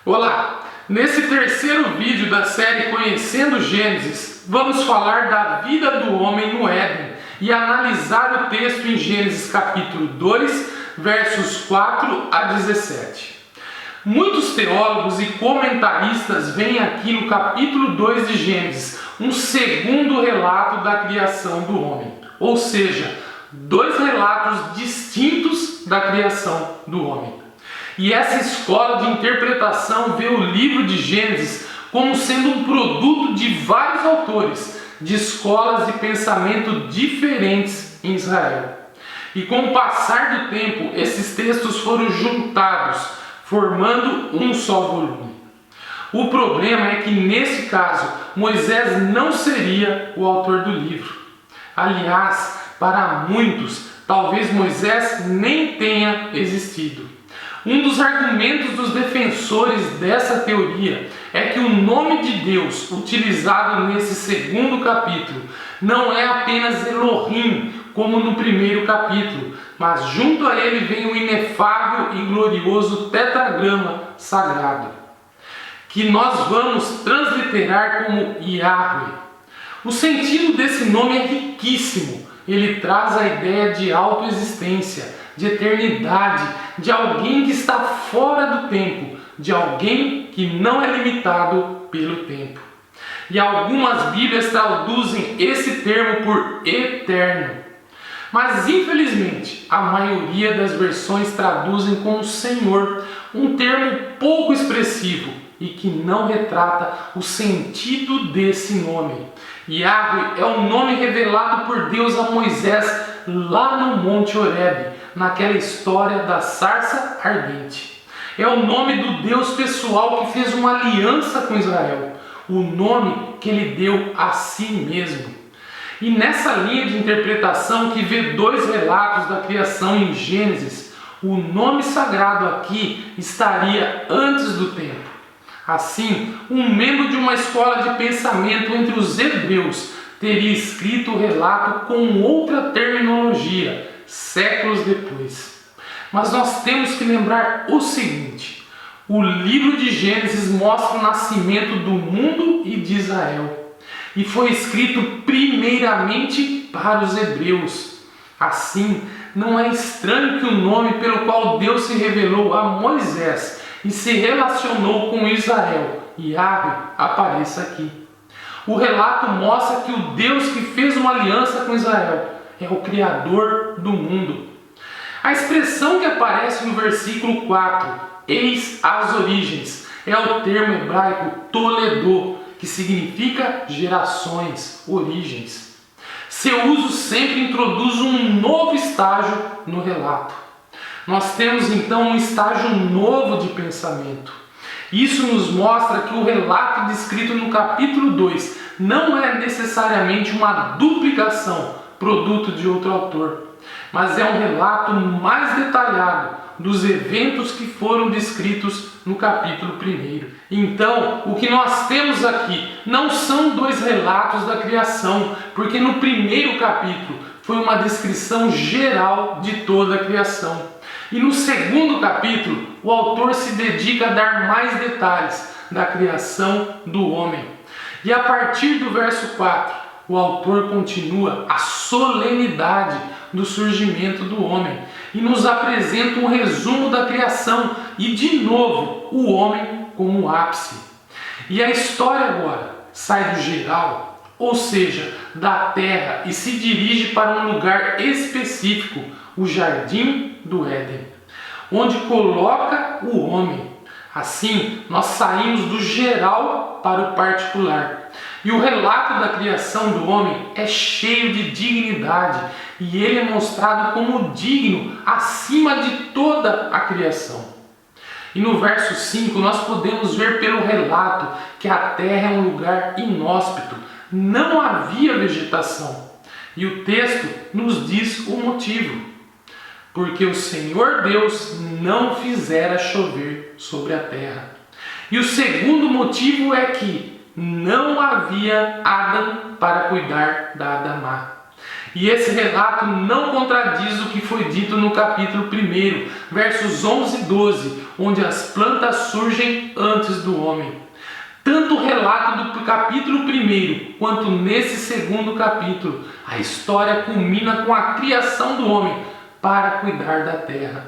Olá! Nesse terceiro vídeo da série Conhecendo Gênesis, vamos falar da vida do homem no Éden e analisar o texto em Gênesis capítulo 2, versos 4 a 17. Muitos teólogos e comentaristas veem aqui no capítulo 2 de Gênesis um segundo relato da criação do homem, ou seja, dois relatos distintos da criação do homem. E essa escola de interpretação vê o livro de Gênesis como sendo um produto de vários autores, de escolas de pensamento diferentes em Israel. E com o passar do tempo, esses textos foram juntados, formando um só volume. O problema é que, nesse caso, Moisés não seria o autor do livro. Aliás, para muitos, talvez Moisés nem tenha existido. Um dos argumentos dos defensores dessa teoria é que o nome de Deus utilizado nesse segundo capítulo não é apenas Elohim, como no primeiro capítulo, mas junto a ele vem o inefável e glorioso tetragrama sagrado, que nós vamos transliterar como Yahweh. O sentido desse nome é riquíssimo. Ele traz a ideia de autoexistência, de eternidade, de alguém que está fora do tempo, de alguém que não é limitado pelo tempo. E algumas Bíblias traduzem esse termo por eterno. Mas infelizmente, a maioria das versões traduzem como Senhor, um termo pouco expressivo e que não retrata o sentido desse nome. Yahweh é o nome revelado por Deus a Moisés lá no Monte Horebe, naquela história da sarça ardente. É o nome do Deus pessoal que fez uma aliança com Israel, o nome que ele deu a si mesmo. E nessa linha de interpretação que vê dois relatos da criação em Gênesis, o nome sagrado aqui estaria antes do tempo. Assim, um membro de uma escola de pensamento entre os hebreus teria escrito o relato com outra terminologia, séculos depois. Mas nós temos que lembrar o seguinte: o livro de Gênesis mostra o nascimento do mundo e de Israel, e foi escrito primeiramente para os hebreus. Assim, não é estranho que o nome pelo qual Deus se revelou a Moisés e se relacionou com Israel, Yahweh, apareça aqui. O relato mostra que o Deus que fez uma aliança com Israel é o Criador do mundo. A expressão que aparece no versículo 4, eis as origens, é o termo hebraico toledô, que significa gerações, origens. Seu uso sempre introduz um novo estágio no relato. Nós temos então um estágio novo de pensamento. Isso nos mostra que o relato descrito no capítulo 2 não é necessariamente uma duplicação, produto de outro autor, mas é um relato mais detalhado dos eventos que foram descritos no capítulo 1. Então, o que nós temos aqui não são dois relatos da criação, porque no primeiro capítulo foi uma descrição geral de toda a criação. E no segundo capítulo, o autor se dedica a dar mais detalhes da criação do homem. E a partir do verso 4, o autor continua a solenidade do surgimento do homem e nos apresenta um resumo da criação e, de novo, o homem como ápice. E a história agora sai do geral, ou seja, da terra, e se dirige para um lugar específico, o Jardim do Éden, onde coloca o homem. Assim, nós saímos do geral para o particular. E o relato da criação do homem é cheio de dignidade, e ele é mostrado como digno acima de toda a criação. E no verso 5 nós podemos ver pelo relato que a terra é um lugar inóspito, não havia vegetação. E o texto nos diz o motivo: porque o Senhor Deus não fizera chover sobre a terra. E o segundo motivo é que não havia Adão para cuidar da Adamá. E esse relato não contradiz o que foi dito no capítulo 1, versos 11 e 12, onde as plantas surgem antes do homem. Tanto o relato do capítulo 1 quanto nesse segundo capítulo, a história culmina com a criação do homem para cuidar da terra.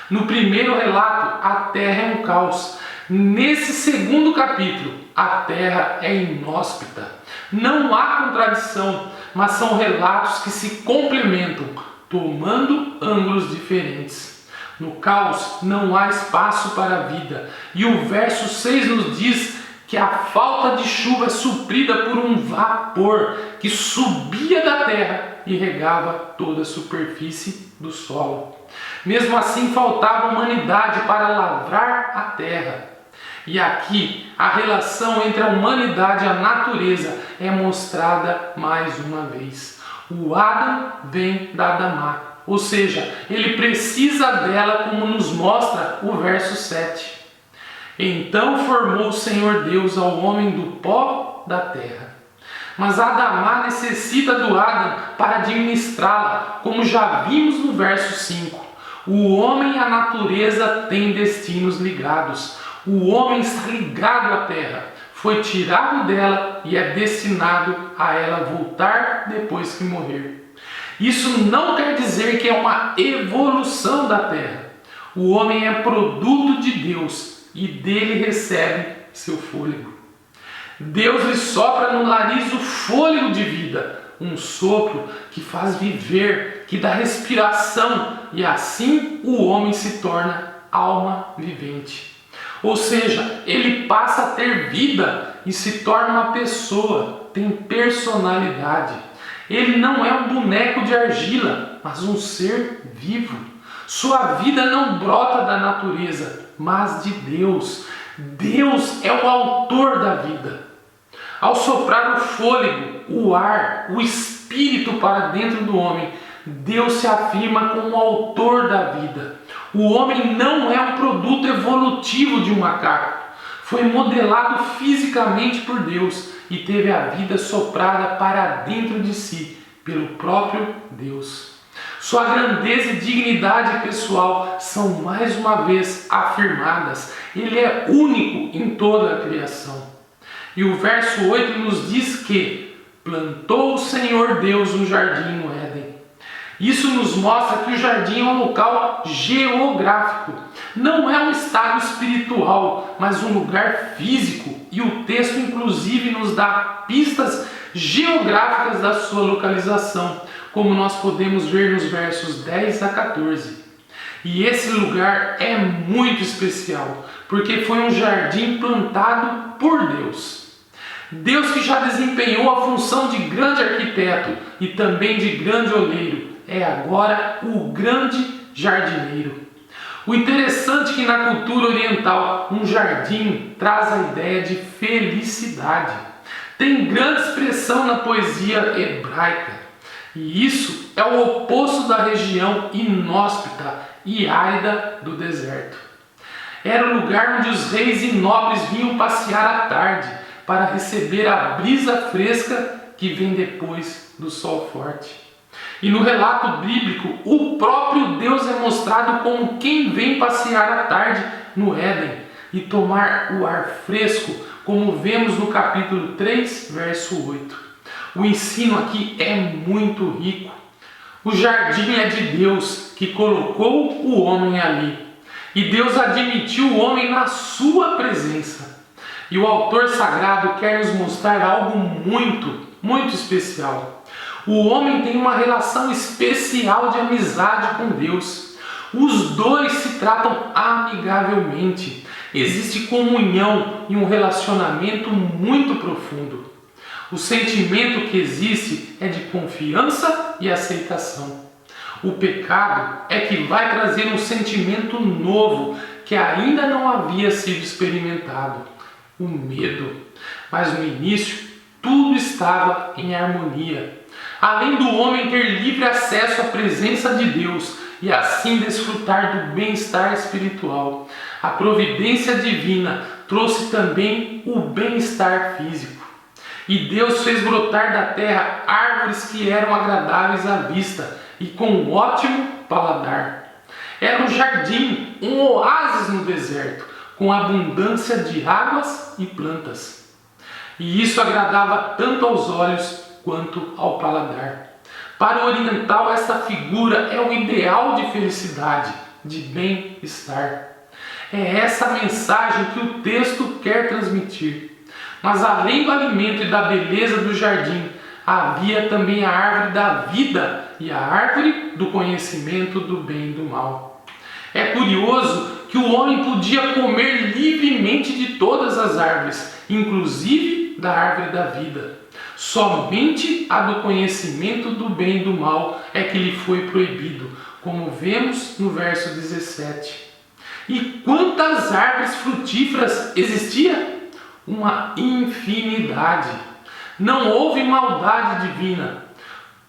No primeiro relato, a terra é um caos. Nesse segundo capítulo, a terra é inóspita. Não há contradição, mas são relatos que se complementam, tomando ângulos diferentes. No caos não há espaço para a vida, e o verso 6 nos diz que a falta de chuva é suprida por um vapor que subia da terra e regava toda a superfície do solo. Mesmo assim, faltava humanidade para lavrar a terra. E aqui, a relação entre a humanidade e a natureza é mostrada mais uma vez. O Adão vem da Adamá, ou seja, ele precisa dela, como nos mostra o verso 7. Então formou o Senhor Deus ao homem do pó da terra. Mas a Adamá necessita do Adão para administrá-la, como já vimos no verso 5. O homem e a natureza têm destinos ligados. O homem está ligado à terra, foi tirado dela e é destinado a ela voltar depois que morrer. Isso não quer dizer que é uma evolução da terra. O homem é produto de Deus e dele recebe seu fôlego. Deus lhe sopra no nariz o fôlego de vida, um sopro que faz viver, que dá respiração, e assim o homem se torna alma vivente. Ou seja, ele passa a ter vida e se torna uma pessoa, tem personalidade. Ele não é um boneco de argila, mas um ser vivo. Sua vida não brota da natureza, mas de Deus. Deus é o autor da vida. Ao soprar o fôlego, o ar, o espírito para dentro do homem, Deus se afirma como o autor da vida. O homem não é um produto evolutivo de um macaco. Foi modelado fisicamente por Deus e teve a vida soprada para dentro de si pelo próprio Deus. Sua grandeza e dignidade pessoal são mais uma vez afirmadas. Ele é único em toda a criação. E o verso 8 nos diz que plantou o Senhor Deus um jardim no Éden. Isso nos mostra que o jardim é um local geográfico. Não é um estado espiritual, mas um lugar físico. E o texto inclusive nos dá pistas geográficas da sua localização, como nós podemos ver nos versos 10 a 14. E esse lugar é muito especial, porque foi um jardim plantado por Deus. Deus que já desempenhou a função de grande arquiteto e também de grande oleiro, é agora o grande jardineiro. O interessante é que na cultura oriental, um jardim traz a ideia de felicidade. Tem grande expressão na poesia hebraica. E isso é o oposto da região inóspita e árida do deserto. Era o lugar onde os reis e nobres vinham passear à tarde para receber a brisa fresca que vem depois do sol forte. E no relato bíblico, o próprio Deus é mostrado como quem vem passear à tarde no Éden e tomar o ar fresco, como vemos no capítulo 3, verso 8. O ensino aqui é muito rico. O jardim é de Deus, que colocou o homem ali. E Deus admitiu o homem na sua presença. E o autor sagrado quer nos mostrar algo muito especial. O homem tem uma relação especial de amizade com Deus. Os dois se tratam amigavelmente. Existe comunhão e um relacionamento muito profundo. O sentimento que existe é de confiança e aceitação. O pecado é que vai trazer um sentimento novo que ainda não havia sido experimentado: o medo. Mas no início, tudo estava em harmonia. Além do homem ter livre acesso à presença de Deus e assim desfrutar do bem-estar espiritual, a providência divina trouxe também o bem-estar físico. E Deus fez brotar da terra árvores que eram agradáveis à vista e com um ótimo paladar. Era um jardim, um oásis no deserto, com abundância de águas e plantas. E isso agradava tanto aos olhos quanto ao paladar. Para o oriental, essa figura é o ideal de felicidade, de bem-estar. É essa mensagem que o texto quer transmitir. Mas além do alimento e da beleza do jardim, havia também a árvore da vida e a árvore do conhecimento do bem e do mal. É curioso que o homem podia comer livremente de todas as árvores, inclusive da árvore da vida. Somente a do conhecimento do bem e do mal é que lhe foi proibido, como vemos no verso 17. E quantas árvores frutíferas existia? Uma infinidade. Não houve maldade divina.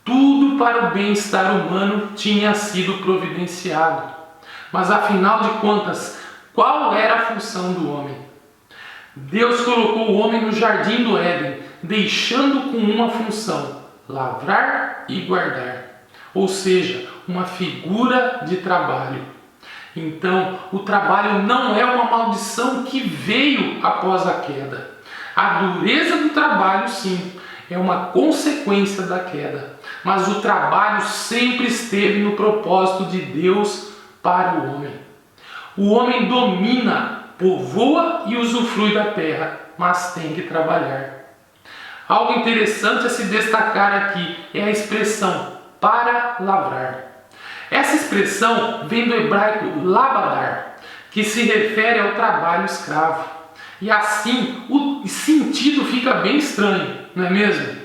Tudo para o bem-estar humano tinha sido providenciado. Mas afinal de contas, qual era a função do homem? Deus colocou o homem no jardim do Éden, deixando com uma função: lavrar e guardar. Ou seja, uma figura de trabalho. Então, o trabalho não é uma maldição que veio após a queda. A dureza do trabalho, sim, é uma consequência da queda. Mas o trabalho sempre esteve no propósito de Deus para o homem. O homem domina, povoa e usufrui da terra, mas tem que trabalhar. Algo interessante a se destacar aqui é a expressão para lavrar. Essa expressão vem do hebraico labadar, que se refere ao trabalho escravo. E assim o sentido fica bem estranho, não é mesmo?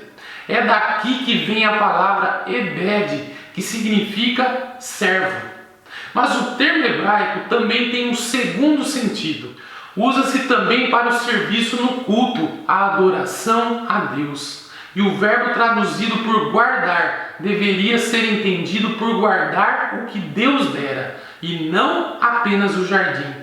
É daqui que vem a palavra ebed, que significa servo. Mas o termo hebraico também tem um segundo sentido. Usa-se também para o serviço no culto, a adoração a Deus. E o verbo traduzido por guardar deveria ser entendido por guardar o que Deus dera, e não apenas o jardim.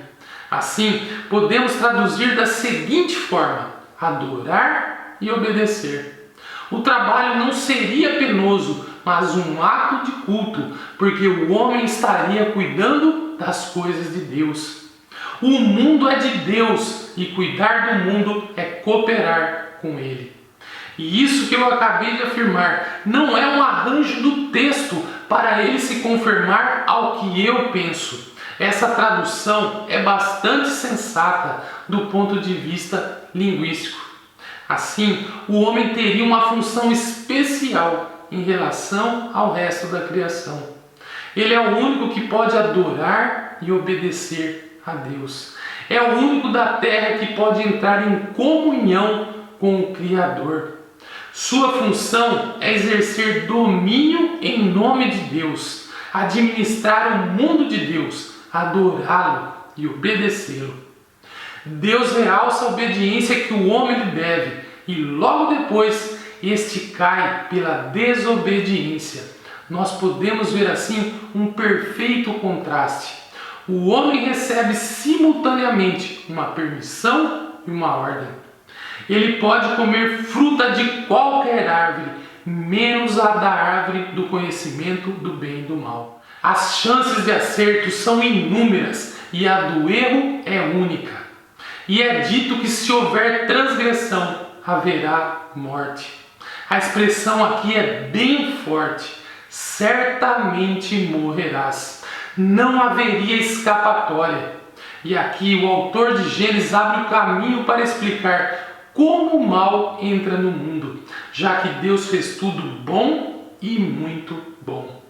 Assim, podemos traduzir da seguinte forma: adorar e obedecer. O trabalho não seria penoso, mas um ato de culto, porque o homem estaria cuidando das coisas de Deus. O mundo é de Deus e cuidar do mundo é cooperar com Ele. E isso que eu acabei de afirmar não é um arranjo do texto para ele se conformar ao que eu penso. Essa tradução é bastante sensata do ponto de vista linguístico. Assim, o homem teria uma função especial em relação ao resto da criação. Ele é o único que pode adorar e obedecer a Deus. É o único da terra que pode entrar em comunhão com o Criador. Sua função é exercer domínio em nome de Deus, administrar o mundo de Deus, adorá-lo e obedecê-lo. Deus realça a obediência que o homem lhe deve e logo depois este cai pela desobediência. Nós podemos ver assim um perfeito contraste. O homem recebe simultaneamente uma permissão e uma ordem. Ele pode comer fruta de qualquer árvore, menos a da árvore do conhecimento do bem e do mal. As chances de acerto são inúmeras e a do erro é única. E é dito que se houver transgressão, haverá morte. A expressão aqui é bem forte: certamente morrerás. Não haveria escapatória. E aqui o autor de Gênesis abre o caminho para explicar como o mal entra no mundo, já que Deus fez tudo bom e muito bom.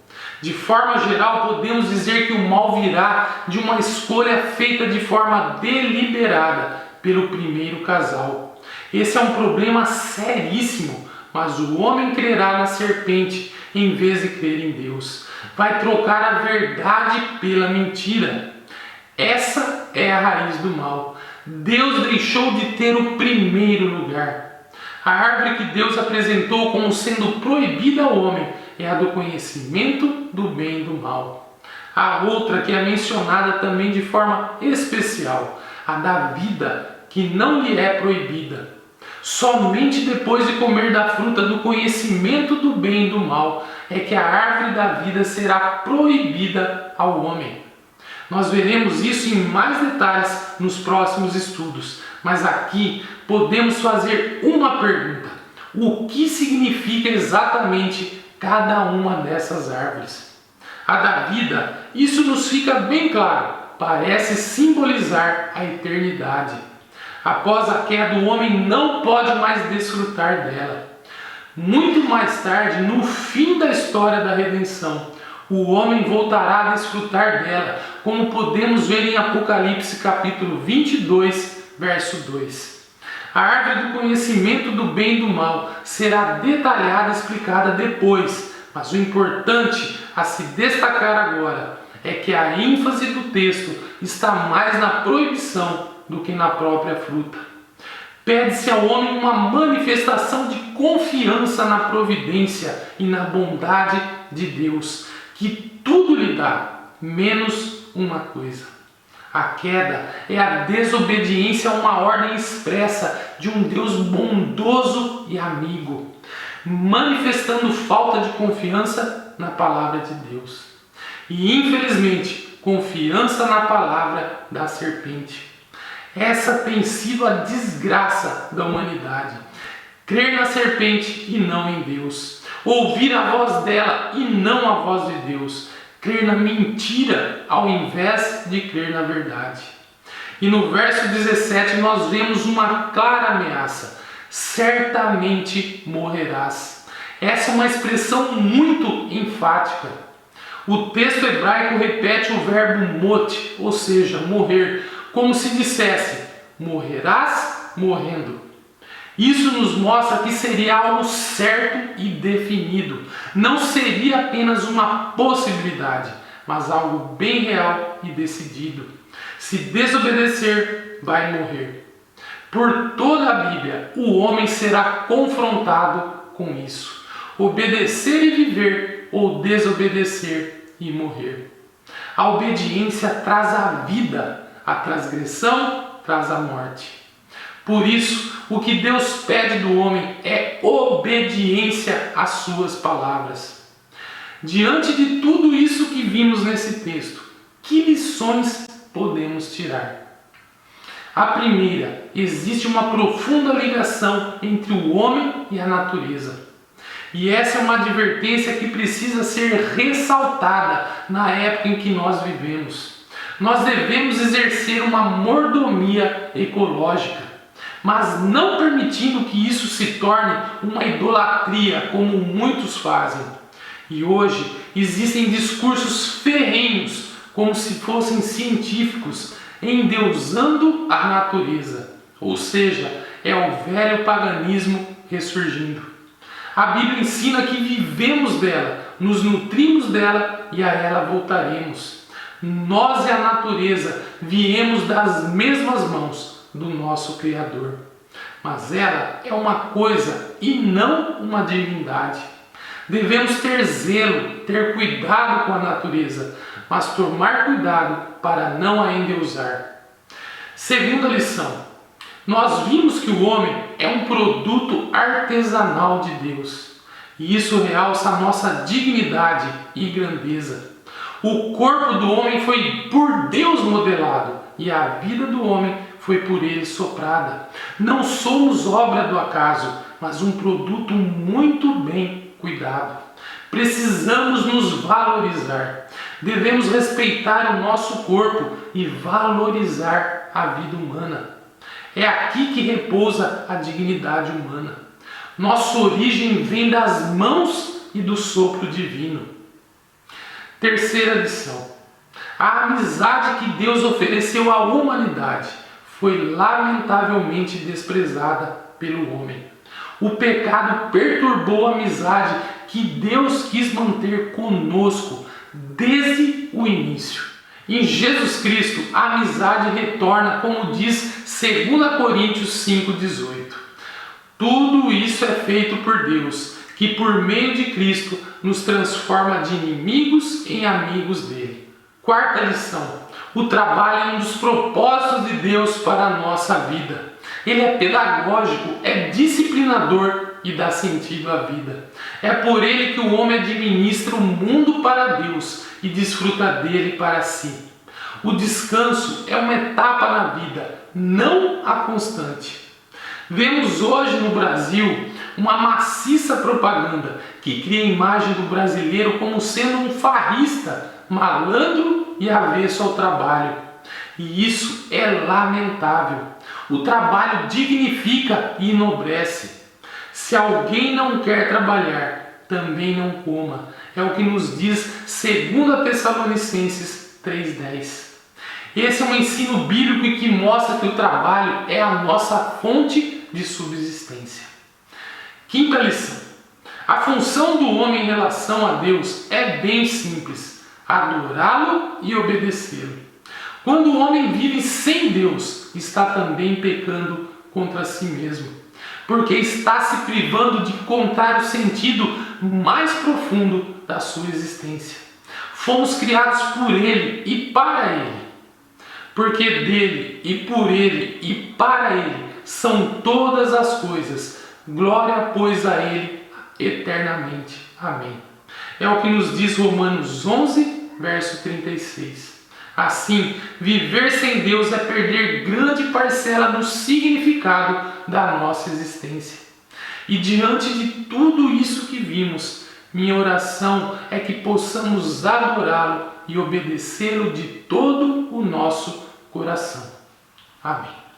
De forma geral, podemos dizer que o mal virá de uma escolha feita de forma deliberada pelo primeiro casal. Esse é um problema seríssimo, mas o homem crerá na serpente em vez de crer em Deus. Vai trocar a verdade pela mentira. Essa é a raiz do mal. Deus deixou de ter o primeiro lugar. A árvore que Deus apresentou como sendo proibida ao homem é a do conhecimento do bem e do mal. A outra que é mencionada também de forma especial, a da vida, que não lhe é proibida. Somente depois de comer da fruta do conhecimento do bem e do mal é que a árvore da vida será proibida ao homem. Nós veremos isso em mais detalhes nos próximos estudos, mas aqui podemos fazer uma pergunta: o que significa exatamente cada uma dessas árvores? A da vida, isso nos fica bem claro, parece simbolizar a eternidade. Após a queda, o homem não pode mais desfrutar dela. Muito mais tarde, no fim da história da redenção, o homem voltará a desfrutar dela, como podemos ver em Apocalipse capítulo 22, verso 2. A árvore do conhecimento do bem e do mal será detalhada e explicada depois, mas o importante a se destacar agora é que a ênfase do texto está mais na proibição do que na própria fruta. Pede-se ao homem uma manifestação de confiança na providência e na bondade de Deus, que tudo lhe dá, menos uma coisa. A queda é a desobediência a uma ordem expressa de um Deus bondoso e amigo, manifestando falta de confiança na palavra de Deus. E infelizmente, confiança na palavra da serpente. Essa tem sido a desgraça da humanidade. Crer na serpente e não em Deus. Ouvir a voz dela e não a voz de Deus. Crer na mentira ao invés de crer na verdade. E no verso 17 nós vemos uma clara ameaça: certamente morrerás. Essa é uma expressão muito enfática. O texto hebraico repete o verbo mot, ou seja, morrer, como se dissesse: morrerás morrendo. Isso nos mostra que seria algo certo e definido. Não seria apenas uma possibilidade, mas algo bem real e decidido. Se desobedecer, vai morrer. Por toda a Bíblia, o homem será confrontado com isso. Obedecer e viver, ou desobedecer e morrer. A obediência traz a vida, a transgressão traz a morte. Por isso, o que Deus pede do homem é obediência às suas palavras. Diante de tudo isso que vimos nesse texto, que lições podemos tirar? A primeira, existe uma profunda ligação entre o homem e a natureza. E essa é uma advertência que precisa ser ressaltada na época em que nós vivemos. Nós devemos exercer uma mordomia ecológica, mas não permitindo que isso se torne uma idolatria, como muitos fazem. E hoje existem discursos ferrenhos, como se fossem científicos, endeusando a natureza. Ou seja, é o velho paganismo ressurgindo. A Bíblia ensina que vivemos dela, nos nutrimos dela e a ela voltaremos. Nós e a natureza viemos das mesmas mãos do nosso Criador. Mas ela é uma coisa e não uma divindade. Devemos ter zelo, ter cuidado com a natureza, mas tomar cuidado para não a endeusar. Segunda lição. Nós vimos que o homem é um produto artesanal de Deus. E isso realça a nossa dignidade e grandeza. O corpo do homem foi por Deus modelado e a vida do homem foi por ele soprada. Não somos obra do acaso, mas um produto muito bem cuidado. Precisamos nos valorizar. Devemos respeitar o nosso corpo e valorizar a vida humana. É aqui que repousa a dignidade humana. Nossa origem vem das mãos e do sopro divino. Terceira lição. A amizade que Deus ofereceu à humanidade foi lamentavelmente desprezada pelo homem. O pecado perturbou a amizade que Deus quis manter conosco desde o início. Em Jesus Cristo, a amizade retorna, como diz 2 Coríntios 5,18. Tudo isso é feito por Deus, que por meio de Cristo nos transforma de inimigos em amigos dele. Quarta lição. O trabalho é um dos propósitos de Deus para a nossa vida. Ele é pedagógico, é disciplinador e dá sentido à vida. É por ele que o homem administra o mundo para Deus e desfruta dele para si. O descanso é uma etapa na vida, não a constante. Vemos hoje no Brasil uma maciça propaganda que cria a imagem do brasileiro como sendo um farrista, malandro e avesso ao trabalho. E isso é lamentável. O trabalho dignifica e enobrece. Se alguém não quer trabalhar, também não coma. É o que nos diz 2 Tessalonicenses 3,10. Esse é um ensino bíblico que mostra que o trabalho é a nossa fonte de subsistência. Quinta lição. A função do homem em relação a Deus é bem simples: adorá-lo e obedecê-lo. Quando o homem vive sem Deus, está também pecando contra si mesmo, porque está se privando de encontrar o sentido mais profundo da sua existência. Fomos criados por Ele e para Ele. Porque dele e por ele e para ele são todas as coisas. Glória, pois, a ele eternamente. Amém. É o que nos diz Romanos 11, verso 36. Assim, viver sem Deus é perder grande parcela do significado da nossa existência. E diante de tudo isso que vimos, minha oração é que possamos adorá-lo e obedecê-lo de todo o nosso coração. Amém.